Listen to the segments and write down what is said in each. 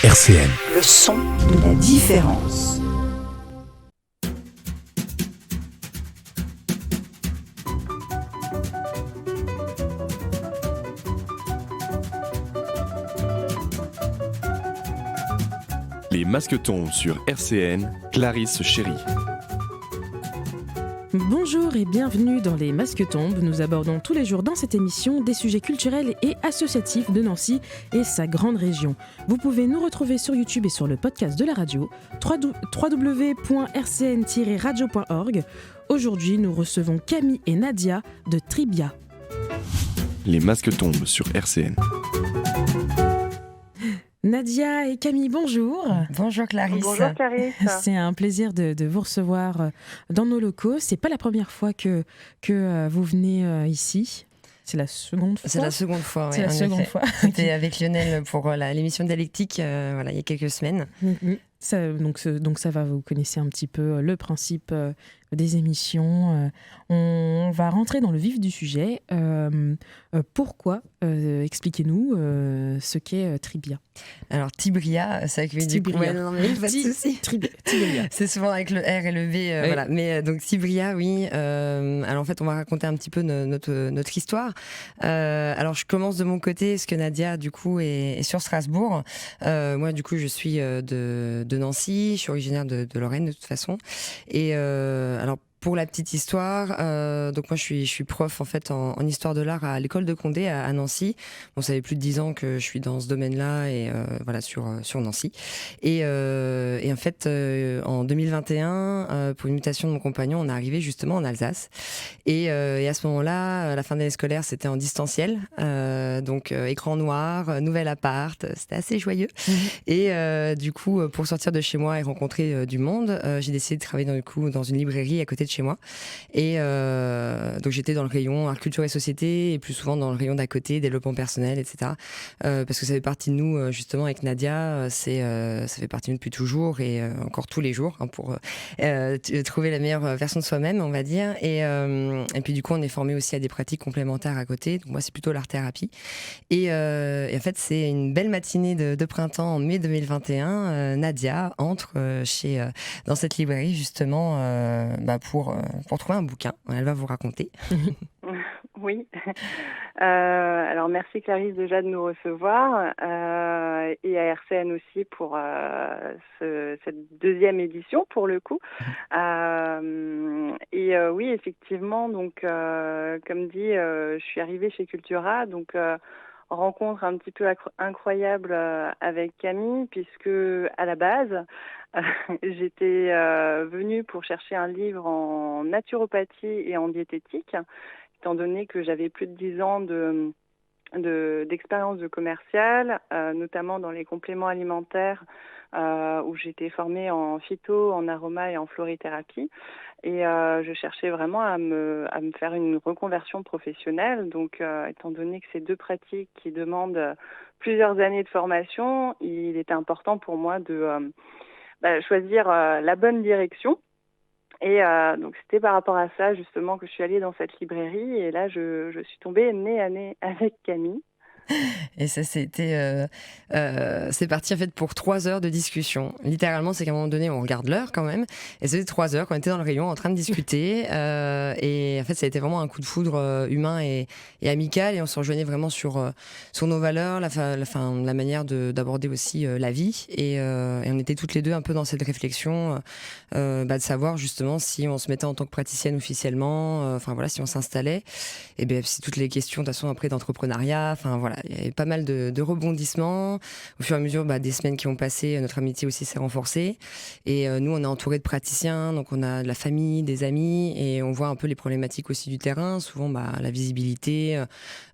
RCN. Le son de la différence. Les masques tombent sur RCN, Clarisse Chéry. Bonjour et bienvenue dans Les Masques tombent. Nous abordons tous les jours dans cette émission des sujets culturels et associatifs de Nancy et sa grande région. Vous pouvez nous retrouver sur YouTube et sur le podcast de la radio www.rcn-radio.org. Aujourd'hui, nous recevons Camille et Nadia de Tribia. Les masques tombent sur RCN. Nadia et Camille, bonjour. Bonjour Clarisse. Bonjour Clarisse. C'est un plaisir de vous recevoir dans nos locaux. C'est pas la première fois que vous venez ici. C'est la seconde fois. C'est la seconde fois, oui. C'est la seconde fois. C'était avec Lionel pour l'émission Dialectique, il y a quelques semaines. Donc ça va, vous connaissez un petit peu le principe des émissions. On va rentrer dans le vif du sujet. Pourquoi expliquez-nous ce qu'est Tribia. Alors Tibria, ça veut dire du coup. Ouais, non, mais pas de souci. Tibria. C'est souvent avec le R et le B, oui. Voilà. Mais donc Tibria, oui. Alors en fait, on va raconter un petit peu notre histoire. Alors je commence de mon côté, parce que Nadia, du coup, est sur Strasbourg. Moi, du coup, je suis de Nancy. Je suis originaire de Lorraine de toute façon. Et alors pour la petite histoire, donc moi je suis prof en fait en histoire de l'art à l'école de Condé à Nancy. Bon, ça fait plus de 10 ans que je suis dans ce domaine-là et voilà sur Nancy. Et en fait en 2021, pour une mutation de mon compagnon, on est arrivé justement en Alsace. Et à ce moment-là, à la fin de l'année scolaire, c'était en distanciel, donc écran noir, nouvel appart, c'était assez joyeux. Et du coup, pour sortir de chez moi et rencontrer du monde, j'ai décidé de travailler dans une librairie à côté de chez moi. Et donc j'étais dans le rayon art, culture et société et plus souvent dans le rayon d'à côté, développement personnel, etc. Parce que ça fait partie de nous, justement, avec Nadia, ça fait partie de nous depuis toujours et encore tous les jours, pour trouver la meilleure version de soi-même, on va dire. Et puis du coup, on est formé aussi à des pratiques complémentaires à côté. Donc moi, c'est plutôt l'art-thérapie. Et en fait, c'est une belle matinée de printemps en mai 2021. Nadia entre dans cette librairie, justement, pour trouver un bouquin. Elle va vous raconter. Oui. Alors merci Clarisse déjà de nous recevoir et à RCN aussi pour cette deuxième édition pour le coup. Oui, effectivement, donc comme dit, je suis arrivée chez Cultura, donc rencontre un petit peu incroyable avec Camille, puisque à la base, j'étais venue pour chercher un livre en naturopathie et en diététique, étant donné que j'avais plus de 10 ans d'expérience de commercial, notamment dans les compléments alimentaires, où j'étais formée en phyto, en aroma et en florithérapie. Et je cherchais vraiment à me faire une reconversion professionnelle. Donc, étant donné que c'est deux pratiques qui demandent plusieurs années de formation, il était important pour moi de choisir la bonne direction. Et donc, c'était par rapport à ça, justement, que je suis allée dans cette librairie. Et là, je suis tombée nez à nez avec Camille. Et ça, c'est parti en fait pour 3 heures de discussion. Littéralement, c'est qu'à un moment donné, on regarde l'heure quand même. Et c'était 3 heures qu'on était dans le rayon en train de discuter. Et en fait, ça a été vraiment un coup de foudre humain et amical. Et on se rejoignait vraiment sur nos valeurs, la manière d'aborder aussi la vie. Et on était toutes les deux un peu dans cette réflexion de savoir justement si on se mettait en tant que praticienne officiellement, si on s'installait. Et bien, c'est toutes les questions de toute façon après d'entrepreneuriat. Il y avait pas mal de rebondissements. Au fur et à mesure des semaines qui ont passé, notre amitié aussi s'est renforcée. Et nous, on est entouré de praticiens, donc on a de la famille, des amis, et on voit un peu les problématiques aussi du terrain. Souvent, la visibilité,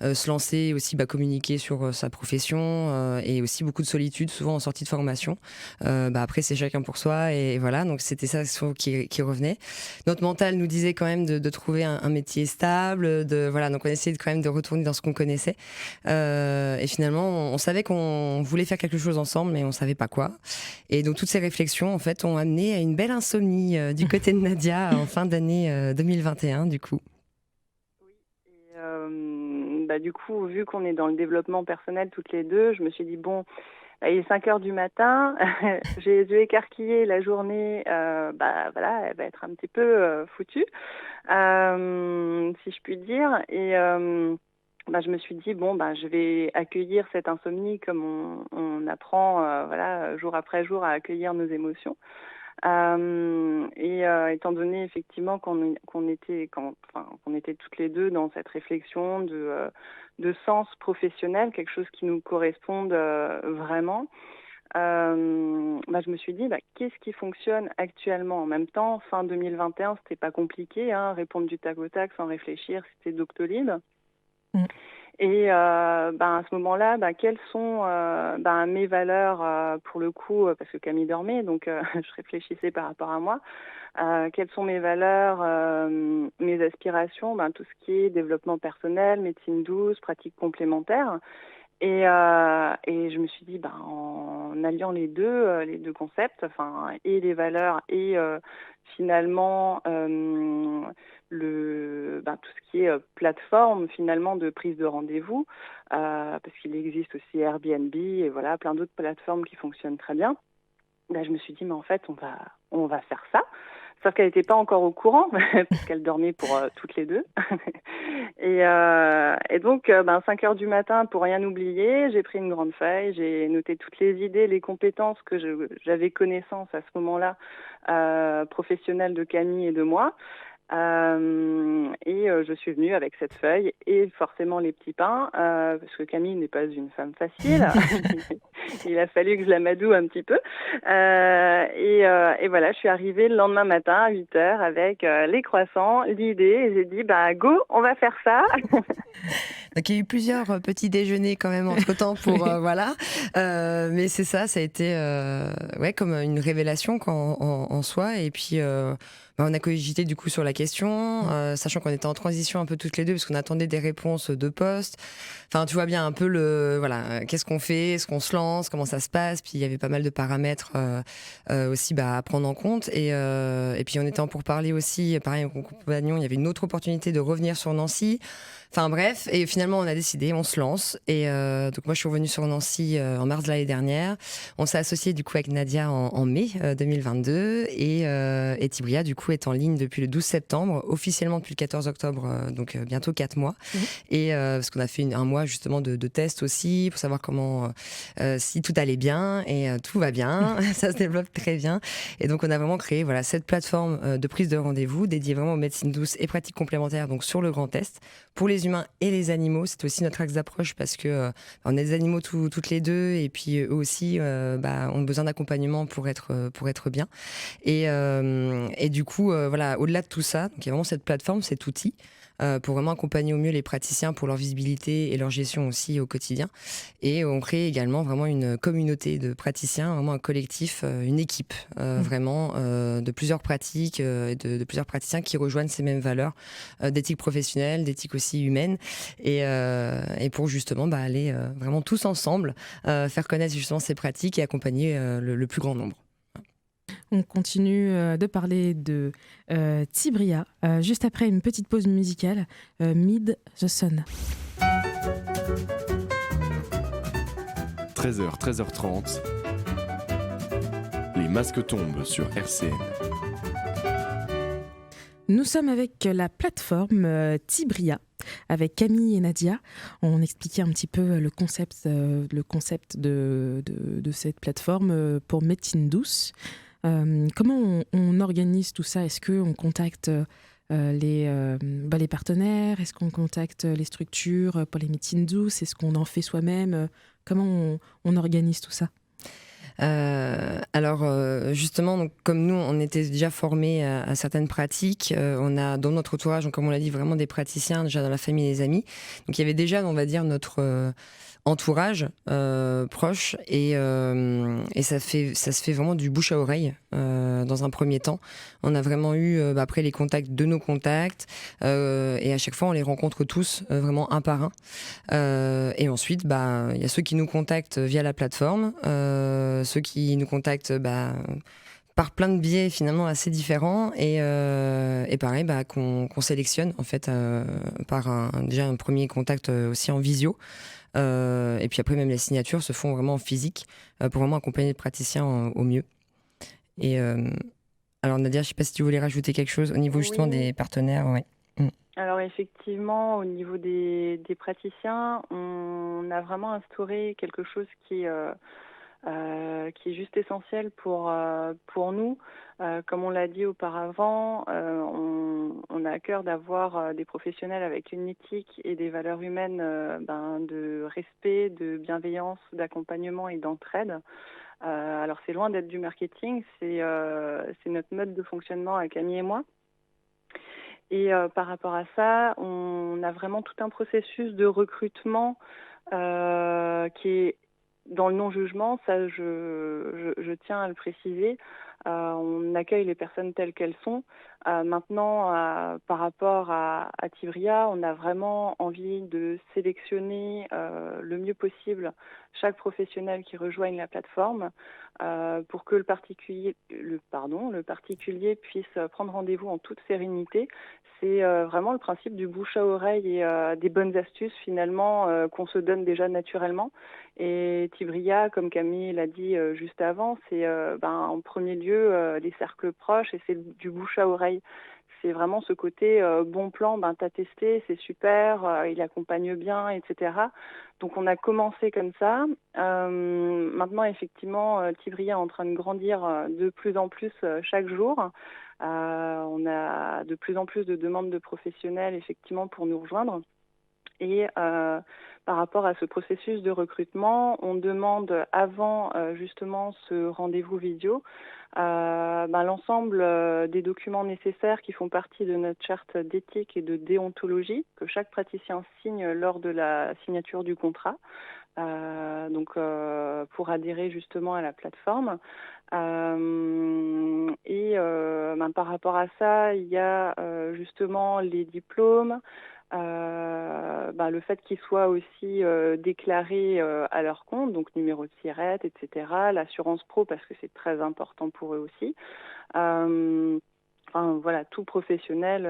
se lancer aussi, communiquer sur sa profession, et aussi beaucoup de solitude, souvent en sortie de formation. Après, c'est chacun pour soi, et voilà. Donc c'était ça qui revenait. Notre mental nous disait quand même de trouver un métier stable. Donc on essayait quand même de retourner dans ce qu'on connaissait. Et finalement, on savait qu'on voulait faire quelque chose ensemble, mais on savait pas quoi. Et donc toutes ces réflexions, en fait, ont amené à une belle insomnie du côté de Nadia en fin d'année 2021, du coup. Oui. Et du coup, vu qu'on est dans le développement personnel toutes les deux, je me suis dit il est 5 heures du matin, j'ai les yeux écarquillés, la journée, voilà, elle va être un petit peu foutue, si je puis dire. Et je me suis dit, je vais accueillir cette insomnie comme on apprend, jour après jour à accueillir nos émotions. Étant donné effectivement qu'on était toutes les deux dans cette réflexion de sens professionnel, quelque chose qui nous corresponde vraiment, je me suis dit qu'est-ce qui fonctionne actuellement. En même temps, fin 2021, c'était pas compliqué, répondre du tac au tac sans réfléchir, c'était Doctolib. Et à ce moment-là, quelles sont mes valeurs pour le coup, parce que Camille dormait, donc je réfléchissais par rapport à moi. Quelles sont mes valeurs, mes aspirations, tout ce qui est développement personnel, médecine douce, pratiques complémentaires. Et je me suis dit, en alliant les deux concepts, et les valeurs et finalement tout ce qui est plateforme finalement de prise de rendez-vous, parce qu'il existe aussi Airbnb et voilà plein d'autres plateformes qui fonctionnent très bien. Je me suis dit, mais en fait, on va faire ça. Sauf qu'elle n'était pas encore au courant, parce qu'elle dormait pour toutes les deux. Et donc, 5 heures du matin, pour rien oublier, j'ai pris une grande feuille, j'ai noté toutes les idées, les compétences que j'avais connaissance à ce moment-là, professionnelles de Camille et de moi. Je suis venue avec cette feuille et forcément les petits pains, parce que Camille n'est pas une femme facile. Il a fallu que je l'amadoue un petit peu. Et voilà, je suis arrivée le lendemain matin à 8h avec les croissants, l'idée, et j'ai dit, go, on va faire ça. Donc il y a eu plusieurs petits déjeuners quand même entre-temps pour voilà. Mais c'est ça a été comme une révélation en soi. Et puis on a cogité du coup sur la question, sachant qu'on était en transition un peu toutes les deux parce qu'on attendait des réponses de postes. Enfin, tu vois bien un peu qu'est-ce qu'on fait, est-ce qu'on se lance, comment ça se passe. Puis il y avait pas mal de paramètres aussi à prendre en compte. Et puis on était en pourparlers aussi, pareil, avec mon compagnon, il y avait une autre opportunité de revenir sur Nancy. Enfin bref, et finalement on a décidé, on se lance. Et donc moi je suis revenue sur Nancy en mars de l'année dernière. On s'est associé du coup avec Nadia en mai 2022 et Tibria du coup est en ligne depuis le 12 septembre, officiellement depuis le 14 octobre, donc bientôt 4 mois. Et parce qu'on a fait un mois justement de tests aussi pour savoir comment, si tout allait bien, et tout va bien, ça se développe très bien. Et donc on a vraiment créé cette plateforme de prise de rendez-vous dédiée vraiment aux médecines douces et pratiques complémentaires, donc sur le Grand Est, pour les humains et les animaux. C'est aussi notre axe d'approche parce que on a des animaux toutes les deux, et puis eux aussi ont besoin d'accompagnement pour être bien. Et du coup, au-delà de tout ça, donc il y a vraiment cette plateforme, cet outil pour vraiment accompagner au mieux les praticiens pour leur visibilité et leur gestion aussi au quotidien. Et on crée également vraiment une communauté de praticiens, vraiment un collectif, une équipe vraiment de plusieurs pratiques et de plusieurs praticiens qui rejoignent ces mêmes valeurs d'éthique professionnelle, d'éthique aussi humaine, et pour justement aller vraiment tous ensemble faire connaître justement ces pratiques et accompagner le plus grand nombre. On continue de parler de Tibria juste après une petite pause musicale, Mid the Sun. 13h, 13h30, les masques tombent sur RCN. Nous sommes avec la plateforme Tibria, avec Camille et Nadia. On expliquait un petit peu le concept de cette plateforme pour médecine douce. Comment on organise tout ça ? Est-ce qu'on contacte les partenaires ? Est-ce qu'on contacte les structures pour les médecines douces ? Est-ce qu'on en fait soi-même ? Comment on organise tout ça ? Justement, donc, comme nous, on était déjà formés à certaines pratiques, on a dans notre entourage, donc, comme on l'a dit, vraiment des praticiens déjà dans la famille et les amis. Donc il y avait déjà, on va dire, notre entourage proche, et ça se fait vraiment du bouche à oreille dans un premier temps. On a vraiment eu après les contacts de nos contacts, et à chaque fois on les rencontre tous vraiment un par un, et ensuite il y a ceux qui nous contactent via la plateforme, ceux qui nous contactent par plein de biais finalement assez différents, et pareil qu'on sélectionne en fait par déjà un premier contact aussi en visio. Et puis après, même les signatures se font vraiment en physique pour vraiment accompagner le praticien au mieux. Et alors Nadia, je ne sais pas si tu voulais rajouter quelque chose au niveau justement des partenaires. Ouais. Alors effectivement, au niveau des praticiens, on a vraiment instauré quelque chose qui est juste essentiel pour nous. Comme on l'a dit auparavant, on a à cœur d'avoir des professionnels avec une éthique et des valeurs humaines de respect, de bienveillance, d'accompagnement et d'entraide. Alors c'est loin d'être du marketing, c'est notre mode de fonctionnement à Camille et moi. Et par rapport à ça, on a vraiment tout un processus de recrutement qui est dans le non-jugement, ça je tiens à le préciser. On accueille les personnes telles qu'elles sont. Maintenant, par rapport à Tibria, on a vraiment envie de sélectionner le mieux possible chaque professionnel qui rejoigne la plateforme pour que le particulier puisse prendre rendez-vous en toute sérénité. C'est vraiment le principe du bouche à oreille et des bonnes astuces finalement qu'on se donne déjà naturellement. Et Tibria, comme Camille l'a dit juste avant, c'est en premier lieu les cercles proches et c'est du bouche à oreille. C'est vraiment ce côté bon plan, t'as testé, c'est super, il accompagne bien, etc. Donc on a commencé comme ça. Maintenant, effectivement, Tibria est en train de grandir de plus en plus chaque jour. On a de plus en plus de demandes de professionnels, effectivement, pour nous rejoindre. Et par rapport à ce processus de recrutement, on demande avant justement ce rendez-vous visio l'ensemble des documents nécessaires qui font partie de notre charte d'éthique et de déontologie que chaque praticien signe lors de la signature du contrat. Pour adhérer justement à la plateforme. Par rapport à ça, il y a justement les diplômes, le fait qu'ils soient aussi déclarés à leur compte, donc numéro de SIRET, etc., l'assurance pro parce que c'est très important pour eux aussi. Tout professionnel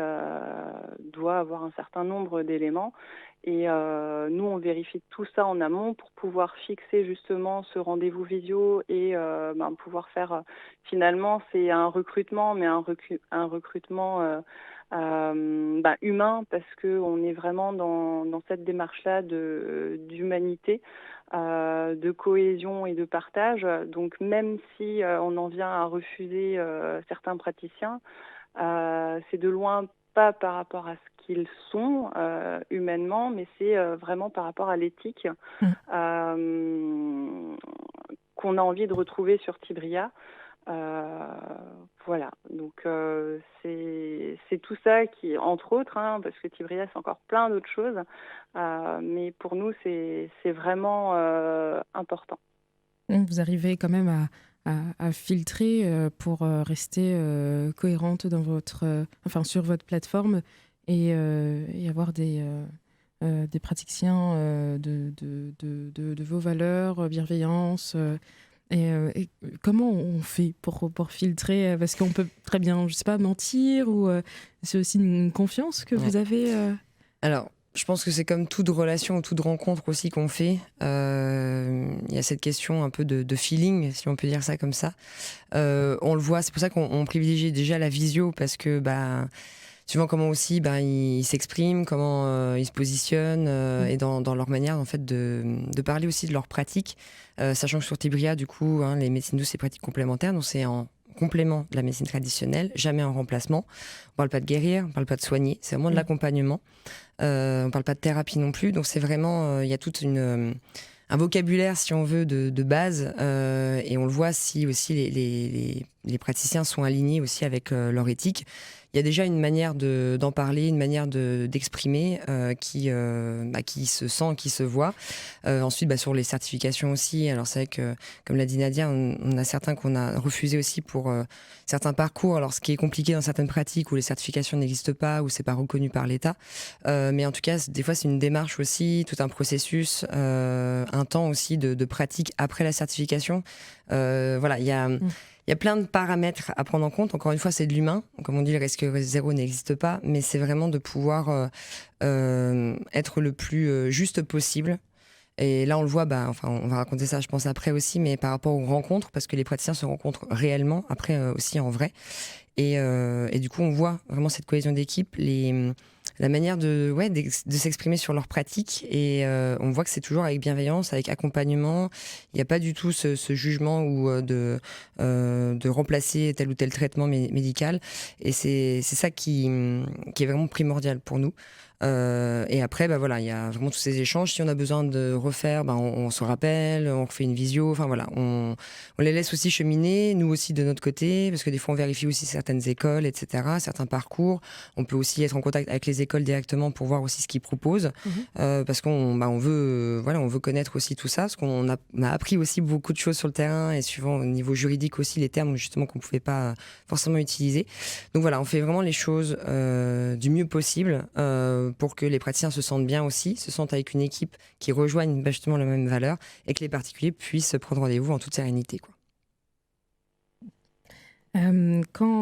doit avoir un certain nombre d'éléments. Et nous, on vérifie tout ça en amont pour pouvoir fixer justement ce rendez-vous visio et pouvoir faire... finalement, c'est un recrutement, mais un recrutement humain parce qu'on est vraiment dans cette démarche-là d'humanité, de cohésion et de partage. Donc même si on en vient à refuser certains praticiens, c'est de loin pas par rapport à ce qu'ils sont humainement, mais c'est vraiment par rapport à l'éthique qu'on a envie de retrouver sur Tibria. Donc c'est tout ça qui, entre autres, parce que Tibria c'est encore plein d'autres choses, mais pour nous c'est vraiment important. Vous arrivez quand même à filtrer pour rester cohérente dans sur votre plateforme et avoir des praticiens de vos valeurs, bienveillance. Et comment on fait pour filtrer? Parce qu'on peut très bien, je sais pas, mentir ou c'est aussi une confiance que vous avez. Alors, je pense que c'est comme toute relation ou toute rencontre aussi qu'on fait. Il y a cette question un peu de feeling, si on peut dire ça comme ça. On le voit, c'est pour ça qu'on privilégie déjà la visio parce que suivant comment aussi ils s'expriment, comment ils se positionnent et dans leur manière en fait de parler aussi de leur pratique, sachant que sur Tibria du coup les médecines douces c'est pratiques complémentaires, donc c'est en complément de la médecine traditionnelle, jamais en remplacement. On parle pas de guérir, on parle pas de soigner, c'est vraiment de l'accompagnement. On parle pas de thérapie non plus, donc c'est vraiment il y a toute un vocabulaire si on veut de base et on le voit si aussi les praticiens sont alignés aussi avec leur éthique. Il y a déjà une manière d'en parler, une manière d'exprimer qui se sent, qui se voit. Ensuite, sur les certifications aussi. Alors c'est vrai que, comme l'a dit Nadia, on a certains qu'on a refusés aussi pour certains parcours. Alors ce qui est compliqué dans certaines pratiques où les certifications n'existent pas, où c'est pas reconnu par l'État. Mais en tout cas, des fois c'est une démarche aussi, tout un processus, un temps aussi de pratique après la certification. Il y a plein de paramètres à prendre en compte. Encore une fois, c'est de l'humain. Comme on dit, le risque zéro n'existe pas, mais c'est vraiment de pouvoir être le plus juste possible Et là, on le voit, on va raconter ça, je pense, après aussi, mais par rapport aux rencontres, parce que les praticiens se rencontrent réellement, après aussi en vrai. Et du coup, on voit vraiment cette cohésion d'équipe, la manière de s'exprimer sur leur pratique. Et on voit que c'est toujours avec bienveillance, avec accompagnement. Il n'y a pas du tout ce jugement ou de remplacer tel ou tel traitement médical. Et c'est ça qui est vraiment primordial pour nous. Et après, il y a vraiment tous ces échanges. Si on a besoin de refaire, on se rappelle, on refait une visio. Enfin voilà, on les laisse aussi cheminer, nous aussi de notre côté, parce que des fois on vérifie aussi certaines écoles, etc., certains parcours. On peut aussi être en contact avec les écoles directement pour voir aussi ce qu'ils proposent, parce qu'on veut, on veut connaître aussi tout ça, parce qu'on a appris aussi beaucoup de choses sur le terrain et suivant au niveau juridique aussi les termes justement qu'on pouvait pas forcément utiliser. Donc voilà, on fait vraiment les choses du mieux possible. Pour que les praticiens se sentent bien aussi, se sentent avec une équipe qui rejoigne justement la même valeur et que les particuliers puissent prendre rendez-vous en toute sérénité, quoi. Quand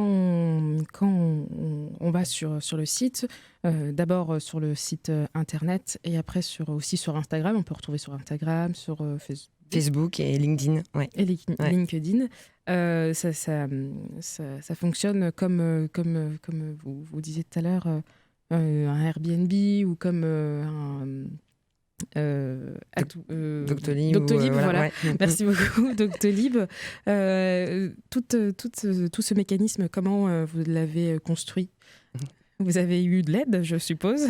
on va sur le site, d'abord sur le site internet et après aussi sur Instagram, on peut retrouver sur Instagram, sur Facebook et LinkedIn. Ouais. Et LinkedIn. Ça fonctionne comme vous disiez tout à l'heure, un Airbnb ou comme Doctolib. Voilà. Ouais. Merci beaucoup, Doctolib. Tout ce mécanisme, comment vous l'avez construit ? Vous avez eu de l'aide, je suppose.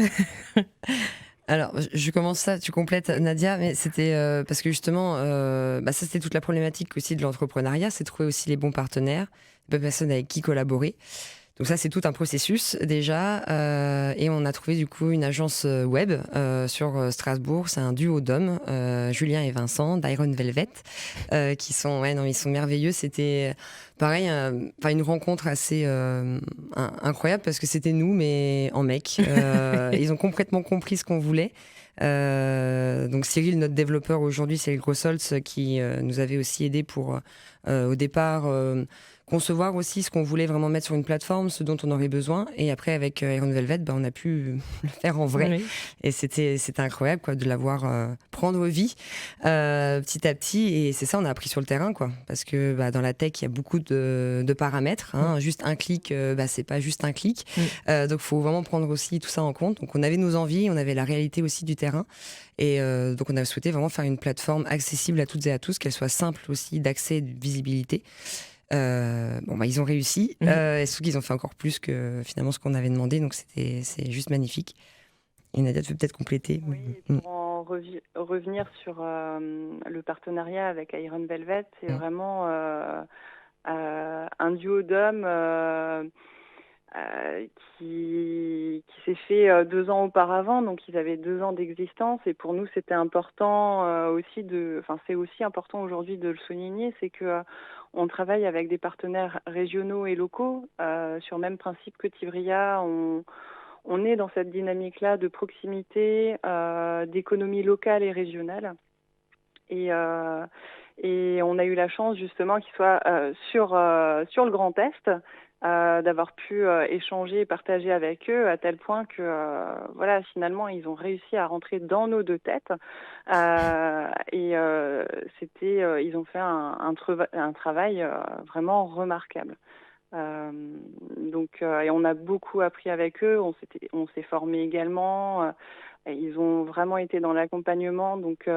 Alors, je commence ça, tu complètes, Nadia, mais c'était parce que justement, ça c'était toute la problématique aussi de l'entrepreneuriat, c'est de trouver aussi les bons partenaires, les bonnes personnes avec qui collaborer. Donc ça, c'est tout un processus déjà. Et on a trouvé du coup une agence web sur Strasbourg. C'est un duo d'hommes, Julien et Vincent, d'Iron Velvet, qui sont, ils sont merveilleux. C'était pareil, une rencontre assez incroyable parce que c'était nous, mais en mec. Ils ont complètement compris ce qu'on voulait. Donc Cyril, notre développeur aujourd'hui, Cyril Grossolz, qui nous avait aussi aidé pour au départ concevoir aussi ce qu'on voulait vraiment mettre sur une plateforme, ce dont on aurait besoin. Et après, avec Iron Velvet, on a pu le faire en vrai. Oui. Et c'était incroyable de l'avoir prendre vie petit à petit. Et c'est ça, on a appris sur le terrain, parce que dans la tech, il y a beaucoup de paramètres. Juste un clic, c'est pas juste un clic. Donc, il faut vraiment prendre aussi tout ça en compte. Donc, on avait nos envies, on avait la réalité aussi du terrain. Et donc, on a souhaité vraiment faire une plateforme accessible à toutes et à tous, qu'elle soit simple aussi d'accès et de visibilité. Ils ont réussi. Et surtout qu'ils ont fait encore plus que finalement ce qu'on avait demandé. Donc, c'est juste magnifique. Et Nadia, tu veux peut-être compléter ? Oui, pour en revenir sur le partenariat avec Iron Velvet, c'est vraiment un duo d'hommes qui s'est fait 2 ans auparavant. Donc, ils avaient 2 ans d'existence. Et pour nous, c'était important aussi c'est aussi important aujourd'hui de le souligner, c'est que on travaille avec des partenaires régionaux et locaux sur le même principe que Tibria. On est dans cette dynamique-là de proximité, d'économie locale et régionale. Et on a eu la chance justement qu'ils soient sur le Grand Est, d'avoir pu échanger et partager avec eux à tel point que finalement ils ont réussi à rentrer dans nos 2 têtes ils ont fait un travail vraiment remarquable. Et on a beaucoup appris avec eux, on s'est formés également. Ils ont vraiment été dans l'accompagnement, donc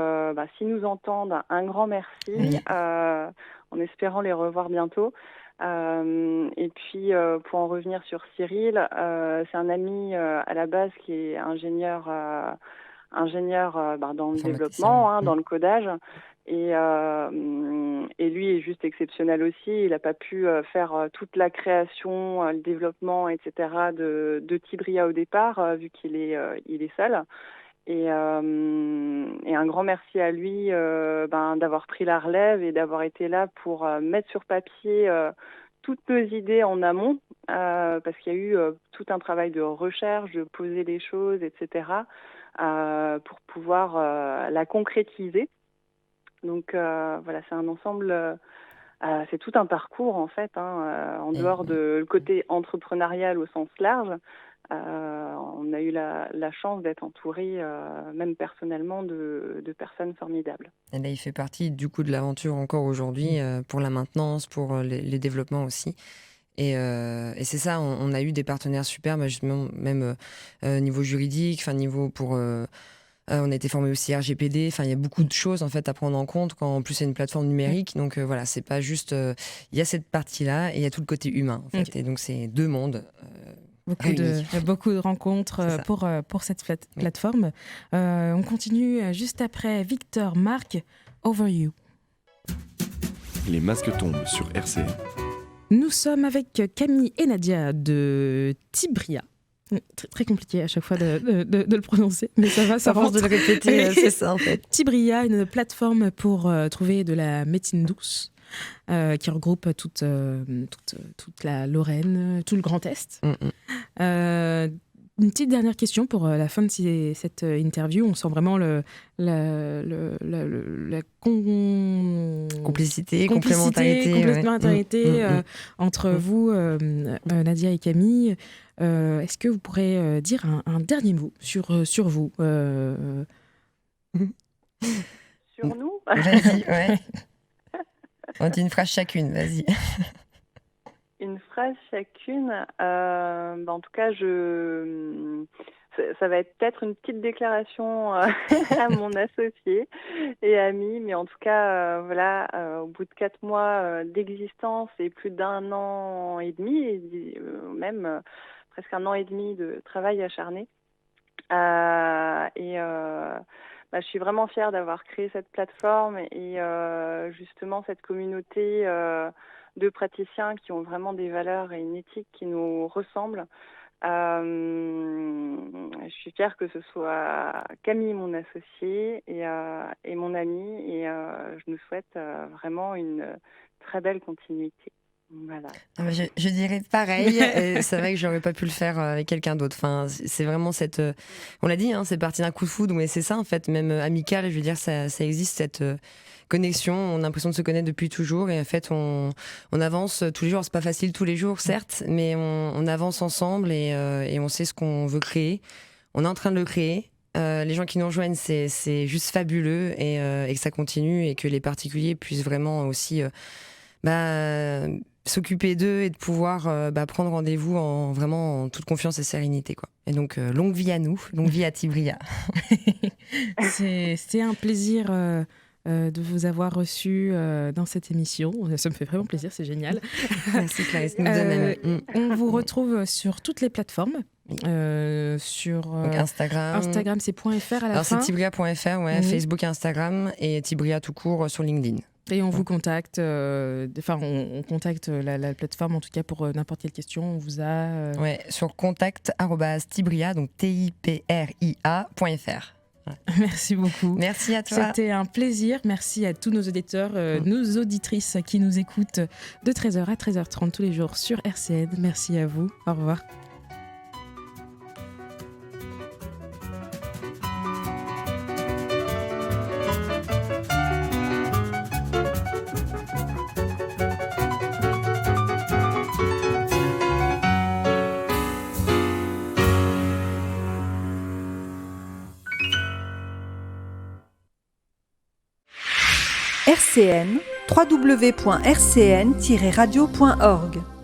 s'ils nous entendent, un grand merci, en espérant les revoir bientôt. Et puis pour en revenir sur Cyril, c'est un ami à la base qui est ingénieur dans le développement, dans le codage. Et lui est juste exceptionnel aussi. Il n'a pas pu faire toute la création, le développement, etc. de Tibria au départ, vu qu'il est seul. Et un grand merci à lui d'avoir pris la relève et d'avoir été là pour mettre sur papier toutes nos idées en amont, parce qu'il y a eu tout un travail de recherche, de poser les choses, etc., pour pouvoir la concrétiser. Donc c'est un ensemble, c'est tout un parcours en fait, en dehors de le côté entrepreneurial au sens large. on a eu la chance d'être entouré, même personnellement, de personnes formidables. Et là, il fait partie du coup de l'aventure encore aujourd'hui, pour la maintenance, pour les développements aussi. Et c'est ça, on a eu des partenaires super, justement, même niveau juridique, niveau pour... on a été formé aussi RGPD, il y a beaucoup de choses en fait à prendre en compte quand en plus c'est une plateforme numérique. Donc voilà, c'est pas juste... Il y a cette partie-là et il y a tout le côté humain en fait. Et donc c'est deux mondes. Beaucoup de rencontres pour cette plateforme. On continue juste après Victor Marc, Over You. Les masques tombent sur RCN. Nous sommes avec Camille et Nadia de Tibria. Très, très compliqué à chaque fois de le prononcer, mais ça va, ça force de le répéter, c'est ça en fait. Tibria, une plateforme pour trouver de la médecine douce qui regroupe toute la Lorraine, tout le Grand Est. Une petite dernière question pour la fin de cette interview. On sent vraiment la complémentarité entre vous, Nadia et Camille. Est-ce que vous pourrez dire un dernier mot sur vous Sur nous? Vas-y, ouais. On dit une phrase chacune, vas-y. Une phrase chacune. En tout cas, ça va être peut-être une petite déclaration à mon associé et ami, mais en tout cas, au bout de 4 mois d'existence et plus d'1 an et demi, et même presque 1 an et demi de travail acharné, je suis vraiment fière d'avoir créé cette plateforme et justement cette communauté de praticiens qui ont vraiment des valeurs et une éthique qui nous ressemblent. Je suis fière que ce soit Camille, mon associée, et mon amie, et je nous souhaite vraiment une très belle continuité. Voilà. Je dirais pareil. C'est vrai que j'aurais pas pu le faire avec quelqu'un d'autre. C'est vraiment cette... on l'a dit, c'est parti d'un coup de foudre, mais c'est ça en fait, même amical, je veux dire, ça existe cette connexion. On a l'impression de se connaître depuis toujours et en fait on avance tous les jours. C'est pas facile tous les jours, certes, mais on avance ensemble et on sait ce qu'on veut créer. On est en train de le créer. Les gens qui nous rejoignent, c'est juste fabuleux et que ça continue et que les particuliers puissent vraiment aussi... s'occuper d'eux et de pouvoir prendre rendez-vous en toute confiance et sérénité, quoi. Et donc longue vie à nous, longue vie à Tibria. C'est un plaisir de vous avoir reçu dans cette émission. Ça me fait vraiment plaisir, c'est génial. Merci Clarisse, nous de même. On vous retrouve sur toutes les plateformes. Sur donc Instagram, c'est .fr à la fin. C'est tibria.fr, ouais, Facebook, Instagram et Tibria tout court sur LinkedIn. Et on vous contacte, on contacte la plateforme en tout cas pour n'importe quelle question. On vous a... Ouais, sur contact@tibria, donc TIPRIA.fr. Voilà. Merci beaucoup. Merci à toi. C'était un plaisir. Merci à tous nos auditeurs, nos auditrices qui nous écoutent de 13h à 13h30 tous les jours sur RCN. Merci à vous. Au revoir. RCN, www.rcn-radio.org